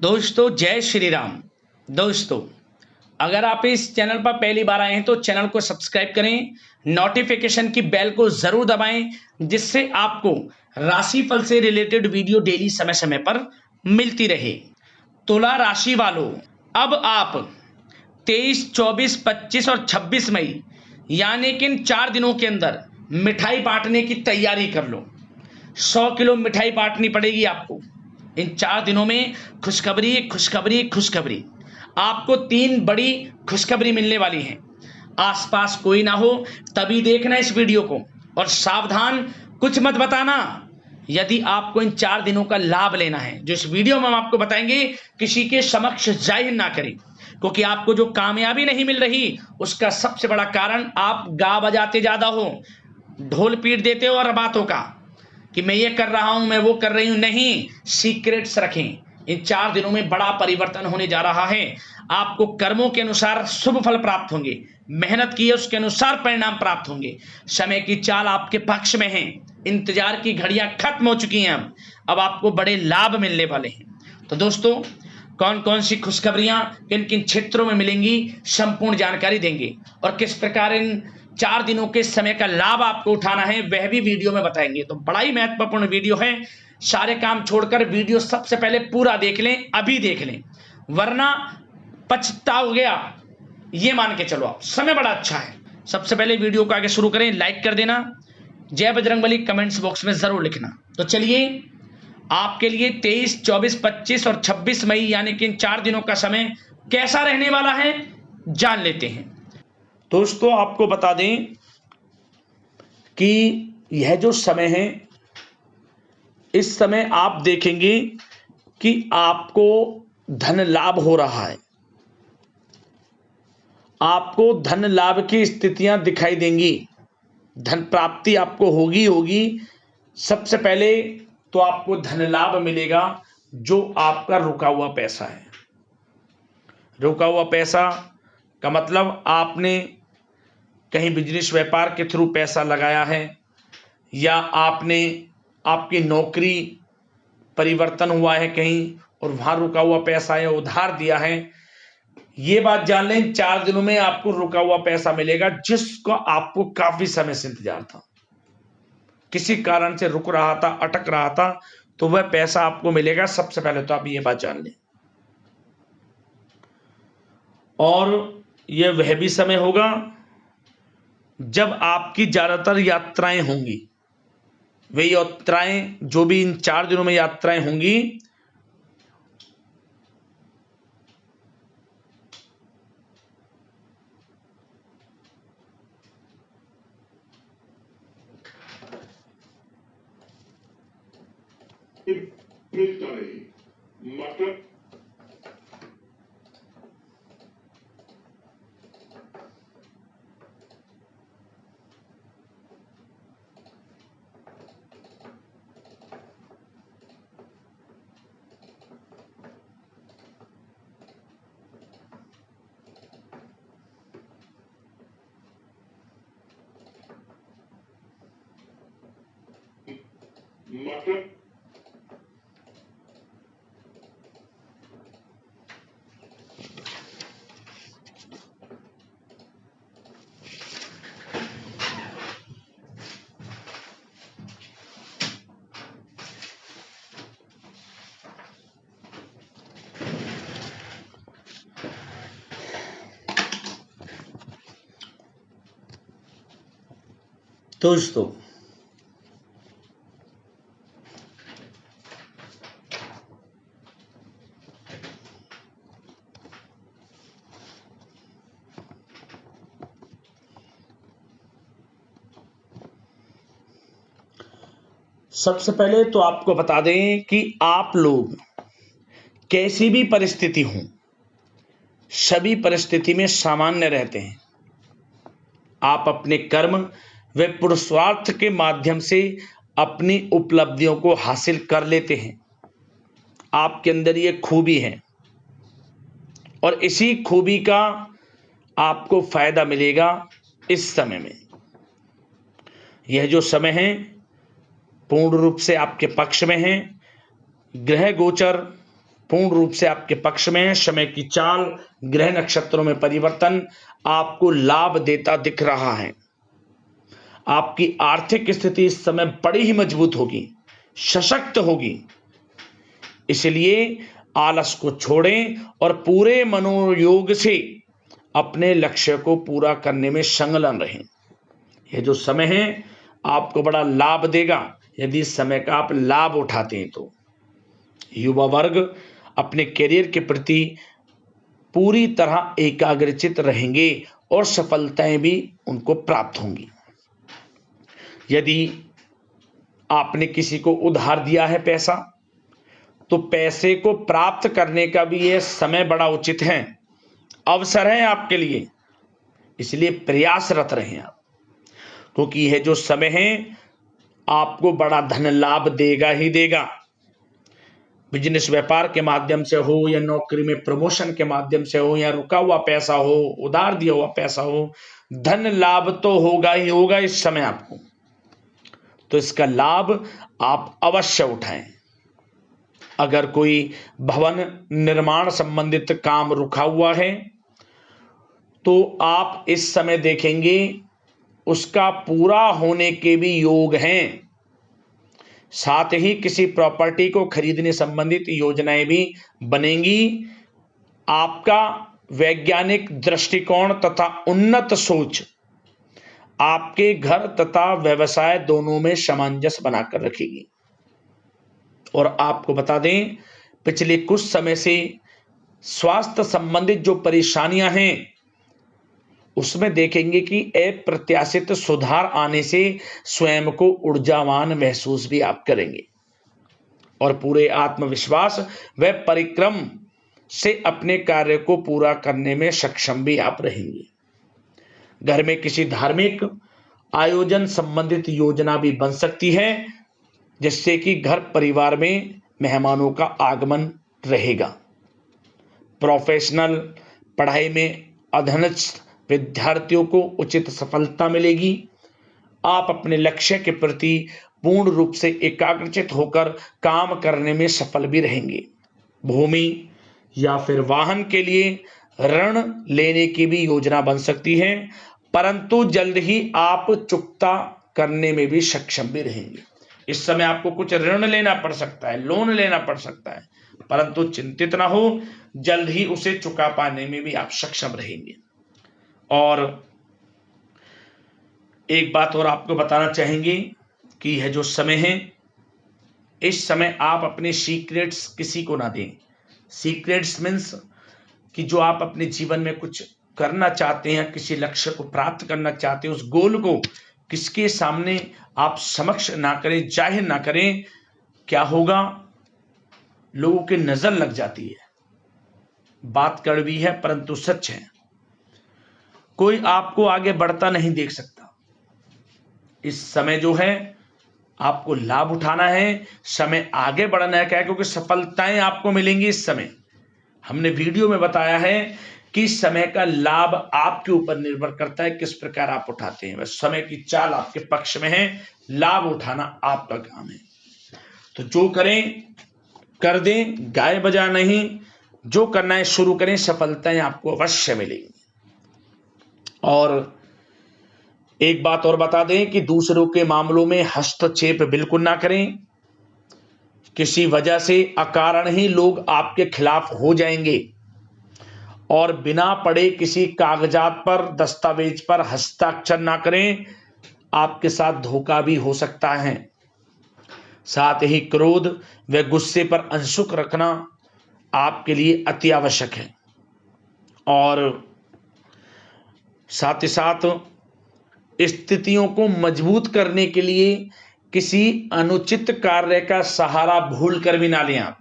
दोस्तों जय श्री राम। दोस्तों अगर आप इस चैनल पर पहली बार आए हैं तो चैनल को सब्सक्राइब करें, नोटिफिकेशन की बेल को जरूर दबाएं, जिससे आपको राशिफल से रिलेटेड वीडियो डेली समय समय पर मिलती रहे। तुला राशि वालों, अब आप 23, 24, 25 और 26 मई यानी कि इन 4 दिनों के अंदर मिठाई बांटने की तैयारी कर लो। 100 किलो मिठाई बांटनी पड़ेगी आपको। इन 4 दिनों में खुशखबरी खुशखबरी खुशखबरी, आपको 3 बड़ी खुशखबरी मिलने वाली है। आसपास कोई ना हो तभी देखना इस वीडियो को, और सावधान, कुछ मत बताना। यदि आपको इन 4 दिनों का लाभ लेना है, जो इस वीडियो में हम आपको बताएंगे, किसी के समक्ष जाहिर ना करें, क्योंकि आपको जो कामयाबी नहीं मिल रही उसका सबसे बड़ा कारण आप गा बजाते ज्यादा हो, ढोल पीट देते हो और बातों का कि मैं ये कर रहा हूं, मैं वो कर रही हूं। नहीं, सीक्रेट्स रखें। इन 4 दिनों में बड़ा परिवर्तन होने जा रहा है। आपको कर्मों के अनुसार शुभ फल प्राप्त होंगे, मेहनत की है उसके अनुसार परिणाम प्राप्त होंगे। समय की चाल आपके पक्ष में है, इंतजार की घड़ियां खत्म हो चुकी हैं। अब आपको बड़े लाभ मिलने वाले हैं। तो दोस्तों, कौन कौन सी खुशखबरियां किन किन क्षेत्रों में मिलेंगी, संपूर्ण जानकारी देंगे, और किस प्रकार इन 4 दिनों के समय का लाभ आपको उठाना है, वह भी वीडियो में बताएंगे। तो बड़ा ही महत्वपूर्ण वीडियो है। सारे काम छोड़कर वीडियो सबसे पहले पूरा देख लें, अभी देख लें, वरना पछताओगे आप। ये मान के चलो, आप समय बड़ा अच्छा है। सबसे पहले वीडियो को आगे शुरू करें, लाइक कर देना, जय बजरंगबली कमेंट्स बॉक्स में जरूर लिखना। तो चलिए, आपके लिए 23, 24, 25 और 26 मई यानी कि इन 4 दिनों का समय कैसा रहने वाला है, जान लेते हैं। दोस्तों आपको बता दें कि यह जो समय है, इस समय आप देखेंगे कि आपको धन लाभ हो रहा है। आपको धन लाभ की स्थितियां दिखाई देंगी, धन प्राप्ति आपको होगी। सबसे पहले तो आपको धन लाभ मिलेगा, जो आपका रुका हुआ पैसा है। रुका हुआ पैसा का मतलब आपने कहीं बिजनेस व्यापार के थ्रू पैसा लगाया है, या आपने आपकी नौकरी परिवर्तन हुआ है कहीं और वहां रुका हुआ पैसा है, उधार दिया है। ये बात जान लें, 4 दिनों में आपको रुका हुआ पैसा मिलेगा, जिसको आपको काफी समय से इंतजार था, किसी कारण से रुक रहा था, अटक रहा था, तो वह पैसा आपको मिलेगा। सबसे पहले तो आप ये बात जान लें। और यह वह भी समय होगा जब आपकी ज्यादातर यात्राएं होंगी। वे यात्राएं, जो भी इन 4 दिनों में यात्राएं होंगी, मटर मटर दोस्तों, सबसे पहले तो आपको बता दें कि आप लोग कैसी भी परिस्थिति हो, सभी परिस्थिति में सामान्य रहते हैं। आप अपने कर्म व पुरुषार्थ के माध्यम से अपनी उपलब्धियों को हासिल कर लेते हैं। आपके अंदर ये खूबी है, और इसी खूबी का आपको फायदा मिलेगा इस समय में। यह जो समय है पूर्ण रूप से आपके पक्ष में है। ग्रह गोचर पूर्ण रूप से आपके पक्ष में है। समय की चाल, ग्रह नक्षत्रों में परिवर्तन आपको लाभ देता दिख रहा है। आपकी आर्थिक स्थिति इस समय बड़ी ही मजबूत होगी, सशक्त होगी। इसलिए आलस को छोड़ें और पूरे मनोयोग से अपने लक्ष्य को पूरा करने में संलग्न रहें। यह जो समय है आपको बड़ा लाभ देगा यदि इस समय का आप लाभ उठाते हैं तो। युवा वर्ग अपने करियर के प्रति पूरी तरह एकाग्रचित रहेंगे और सफलताएं भी उनको प्राप्त होंगी। यदि आपने किसी को उधार दिया है पैसा, तो पैसे को प्राप्त करने का भी यह समय बड़ा उचित है, अवसर है आपके लिए। इसलिए प्रयासरत रहें आप, क्योंकि यह जो समय है आपको बड़ा धन लाभ देगा ही देगा। बिजनेस व्यापार के माध्यम से हो या नौकरी में प्रमोशन के माध्यम से हो या रुका हुआ पैसा हो, उधार दिया हुआ पैसा हो, धन लाभ तो होगा ही होगा इस समय आपको। तो इसका लाभ आप अवश्य उठाएं। अगर कोई भवन निर्माण संबंधित काम रुका हुआ है तो आप इस समय देखेंगे उसका पूरा होने के भी योग हैं। साथ ही किसी प्रॉपर्टी को खरीदने संबंधित योजनाएं भी बनेंगी। आपका वैज्ञानिक दृष्टिकोण तथा उन्नत सोच आपके घर तथा व्यवसाय दोनों में सामंजस्य बनाकर रखेगी। और आपको बता दें, पिछले कुछ समय से स्वास्थ्य संबंधित जो परेशानियां हैं उसमें देखेंगे कि अप्रत्याशित सुधार आने से स्वयं को ऊर्जावान महसूस भी आप करेंगे और पूरे आत्मविश्वास व परिक्रम से अपने कार्य को पूरा करने में सक्षम भी आप रहेंगे। घर में किसी धार्मिक आयोजन संबंधित योजना भी बन सकती है, जिससे कि घर परिवार में मेहमानों का आगमन रहेगा। प्रोफेशनल पढ़ाई में अधीनस्थ विद्यार्थियों को उचित सफलता मिलेगी। आप अपने लक्ष्य के प्रति पूर्ण रूप से एकाग्रचित होकर काम करने में सफल भी रहेंगे। भूमि या फिर वाहन के लिए ऋण लेने की भी योजना बन सकती है, परंतु जल्द ही आप चुकता करने में भी सक्षम भी रहेंगे। इस समय आपको कुछ ऋण लेना पड़ सकता है, लोन लेना पड़ सकता है, परंतु चिंतित ना हो, जल्द ही उसे चुका पाने में भी आप सक्षम रहेंगे। और एक बात और आपको बताना चाहेंगे कि यह जो समय है, इस समय आप अपने सीक्रेट्स किसी को ना दें। सीक्रेट्स मीन्स कि जो आप अपने जीवन में कुछ करना चाहते हैं, किसी लक्ष्य को प्राप्त करना चाहते हैं, उस गोल को किसके सामने आप समक्ष ना करें, जाहिर ना करें। क्या होगा, लोगों की नजर लग जाती है। बात कड़वी है परंतु सच है। कोई आपको आगे बढ़ता नहीं देख सकता। इस समय जो है आपको लाभ उठाना है, समय आगे बढ़ना है। क्या है? क्योंकि सफलताएं आपको मिलेंगी इस समय। हमने वीडियो में बताया है कि समय का लाभ आपके ऊपर निर्भर करता है, किस प्रकार आप उठाते हैं। बस समय की चाल आपके पक्ष में है, लाभ उठाना आपका काम है। तो जो करें कर दें, गाय बजा नहीं, जो करना है शुरू करें, सफलताएं आपको अवश्य मिलेंगी। और एक बात और बता दें कि दूसरों के मामलों में हस्तक्षेप बिल्कुल ना करें। किसी वजह से अकारण ही लोग आपके खिलाफ हो जाएंगे और बिना पढ़े किसी कागजात पर, दस्तावेज पर हस्ताक्षर ना करें, आपके साथ धोखा भी हो सकता है। साथ ही क्रोध व गुस्से पर अंशुक रखना आपके लिए अति आवश्यक है। और साथ ही साथ स्थितियों को मजबूत करने के लिए किसी अनुचित कार्य का सहारा भूल कर भी ना लें आप,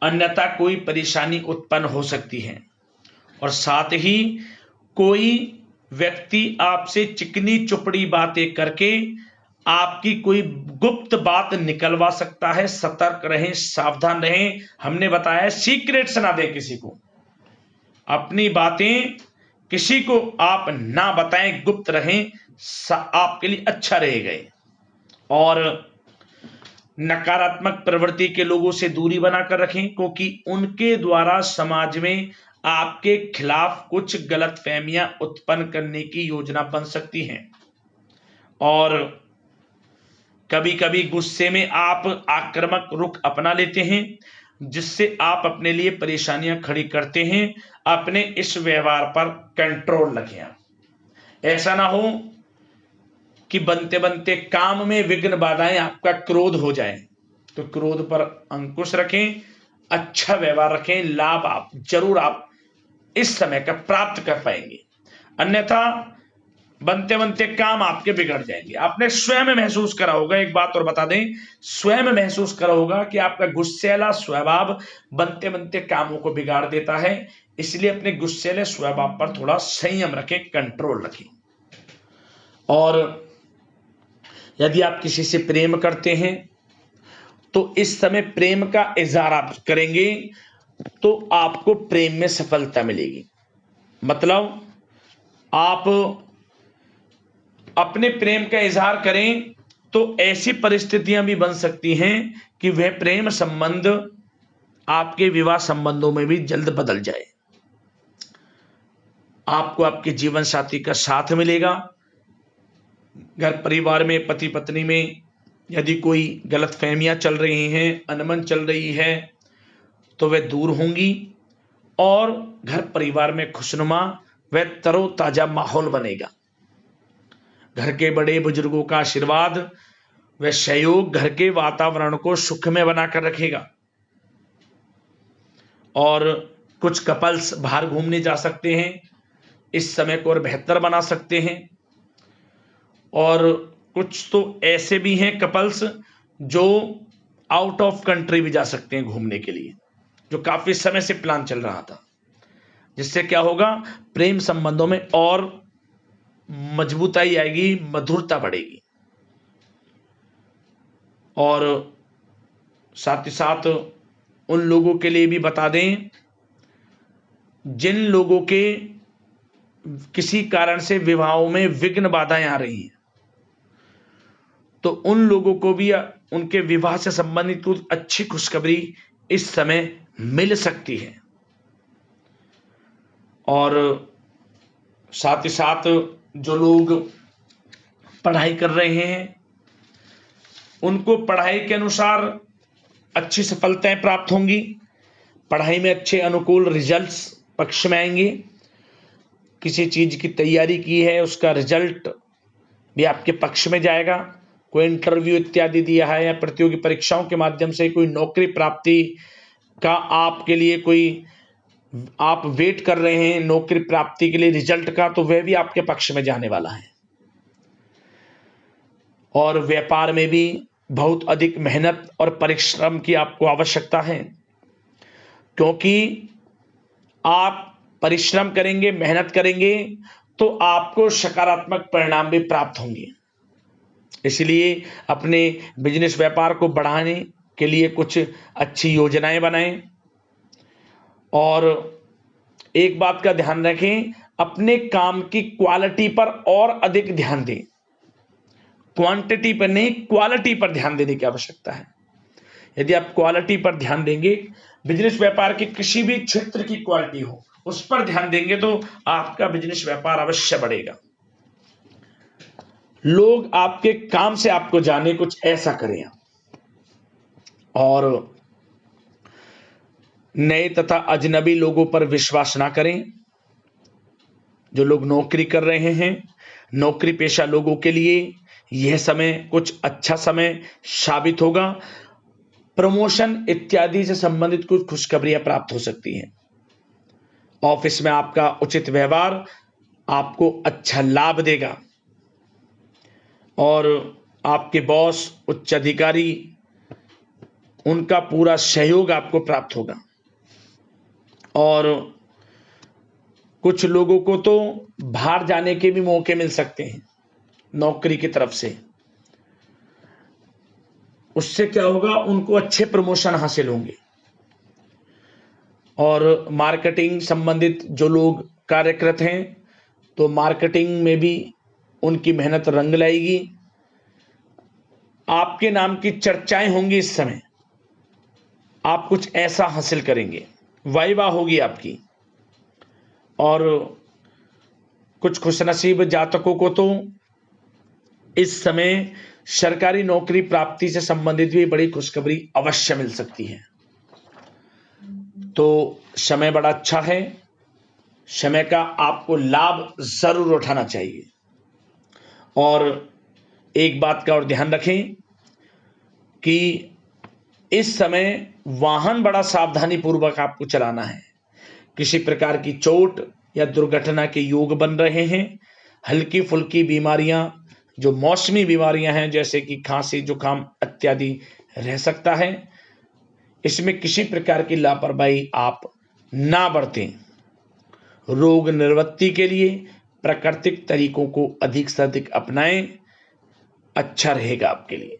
अन्यथा कोई परेशानी उत्पन्न हो सकती है। और साथ ही कोई व्यक्ति आपसे चिकनी चुपड़ी बातें करके आपकी कोई गुप्त बात निकलवा सकता है। सतर्क रहें, सावधान रहें। हमने बताया सीक्रेट्स ना दें किसी को, अपनी बातें किसी को आप ना बताएं, गुप्त रहें, आपके लिए अच्छा रहेगा। और नकारात्मक प्रवृत्ति के लोगों से दूरी बनाकर रखें, क्योंकि उनके द्वारा समाज में आपके खिलाफ कुछ गलतफहमियां उत्पन्न करने की योजना बन सकती हैं। और कभी कभी गुस्से में आप आक्रामक रुख अपना लेते हैं, जिससे आप अपने लिए परेशानियां खड़ी करते हैं। अपने इस व्यवहार पर कंट्रोल रखें। ऐसा ना हो कि बनते बनते काम में विघ्न बाधाएं आपका क्रोध हो जाए। तो क्रोध पर अंकुश रखें, अच्छा व्यवहार रखें, लाभ आप जरूर आप इस समय का प्राप्त कर पाएंगे। अन्यथा बनते बनते काम आपके बिगड़ जाएंगे। आपने स्वयं महसूस करा होगा, एक बात और बता दें, स्वयं महसूस करा होगा कि आपका गुस्सैला स्वभाव बनते बनते कामों को बिगाड़ देता है। इसलिए अपने गुस्सैले स्वभाव पर थोड़ा संयम रखें, कंट्रोल रखें। और यदि आप किसी से प्रेम करते हैं तो इस समय प्रेम का इजहार आप करेंगे तो आपको प्रेम में सफलता मिलेगी। मतलब आप अपने प्रेम का इजहार करें तो ऐसी परिस्थितियां भी बन सकती हैं कि वह प्रेम संबंध आपके विवाह संबंधों में भी जल्द बदल जाए। आपको आपके जीवन साथी का साथ मिलेगा। घर परिवार में पति पत्नी में यदि कोई गलतफहमियां चल रही हैं, अनबन चल रही है, तो वह दूर होंगी और घर परिवार में खुशनुमा व तरोताजा माहौल बनेगा। घर के बड़े बुजुर्गों का आशीर्वाद व सहयोग घर के वातावरण को सुखमय बनाकर रखेगा। और कुछ कपल्स बाहर घूमने जा सकते हैं, इस समय को और बेहतर बना सकते हैं। और कुछ तो ऐसे भी हैं कपल्स जो आउट ऑफ कंट्री भी जा सकते हैं घूमने के लिए, जो काफी समय से प्लान चल रहा था। जिससे क्या होगा, प्रेम संबंधों में और मजबूताई आएगी, मधुरता बढ़ेगी। और साथ ही साथ उन लोगों के लिए भी बता दें जिन लोगों के किसी कारण से विवाहों में विघ्न बाधाएं आ रही हैं, तो उन लोगों को भी उनके विवाह से संबंधित कुछ अच्छी खुशखबरी इस समय मिल सकती है। और साथ ही साथ जो लोग पढ़ाई कर रहे हैं उनको पढ़ाई के अनुसार अच्छी सफलताएं प्राप्त होंगी। पढ़ाई में अच्छे अनुकूल रिजल्ट्स पक्ष में आएंगे। किसी चीज की तैयारी की है उसका रिजल्ट भी आपके पक्ष में जाएगा। कोई इंटरव्यू इत्यादि दिया है या प्रतियोगी परीक्षाओं के माध्यम से कोई नौकरी प्राप्ति का आपके लिए कोई आप वेट कर रहे हैं नौकरी प्राप्ति के लिए रिजल्ट का, तो वह भी आपके पक्ष में जाने वाला है। और व्यापार में भी बहुत अधिक मेहनत और परिश्रम की आपको आवश्यकता है, क्योंकि आप परिश्रम करेंगे, मेहनत करेंगे तो आपको सकारात्मक परिणाम भी प्राप्त होंगे। इसलिए अपने बिजनेस व्यापार को बढ़ाने के लिए कुछ अच्छी योजनाएं बनाएं। और एक बात का ध्यान रखें, अपने काम की क्वालिटी पर और अधिक ध्यान दें। क्वांटिटी पर नहीं, क्वालिटी पर ध्यान देने की आवश्यकता है। यदि आप क्वालिटी पर ध्यान देंगे, बिजनेस व्यापार के किसी भी क्षेत्र की क्वालिटी हो उस पर ध्यान देंगे तो आपका बिजनेस व्यापार अवश्य बढ़ेगा। लोग आपके काम से आपको जाने, कुछ ऐसा करें। और नए तथा अजनबी लोगों पर विश्वास ना करें। जो लोग नौकरी कर रहे हैं, नौकरी पेशा लोगों के लिए यह समय कुछ अच्छा समय साबित होगा। प्रमोशन इत्यादि से संबंधित कुछ खुशखबरियां प्राप्त हो सकती हैं। ऑफिस में आपका उचित व्यवहार आपको अच्छा लाभ देगा और आपके बॉस, उच्च अधिकारी, उनका पूरा सहयोग आपको प्राप्त होगा। और कुछ लोगों को तो बाहर जाने के भी मौके मिल सकते हैं नौकरी की तरफ से। उससे क्या होगा, उनको अच्छे प्रमोशन हासिल होंगे। और मार्केटिंग संबंधित जो लोग कार्यरत हैं तो मार्केटिंग में भी उनकी मेहनत रंग लाएगी। आपके नाम की चर्चाएं होंगी इस समय, आप कुछ ऐसा हासिल करेंगे, वाइवाह होगी आपकी। और कुछ खुशनसीब जातकों को तो इस समय सरकारी नौकरी प्राप्ति से संबंधित भी बड़ी खुशखबरी अवश्य मिल सकती है। तो समय बड़ा अच्छा है, समय का आपको लाभ जरूर उठाना चाहिए। और एक बात का और ध्यान रखें कि इस समय वाहन बड़ा सावधानी पूर्वक आपको चलाना है। किसी प्रकार की चोट या दुर्घटना के योग बन रहे हैं। हल्की फुल्की बीमारियां, जो मौसमी बीमारियां हैं, जैसे कि खांसी जुकाम इत्यादि रह सकता है। इसमें किसी प्रकार की लापरवाही आप ना बरतें। रोग निवृत्ति के लिए प्राकृतिक तरीकों को अधिक से अधिक अपनाएं, अच्छा रहेगा आपके लिए।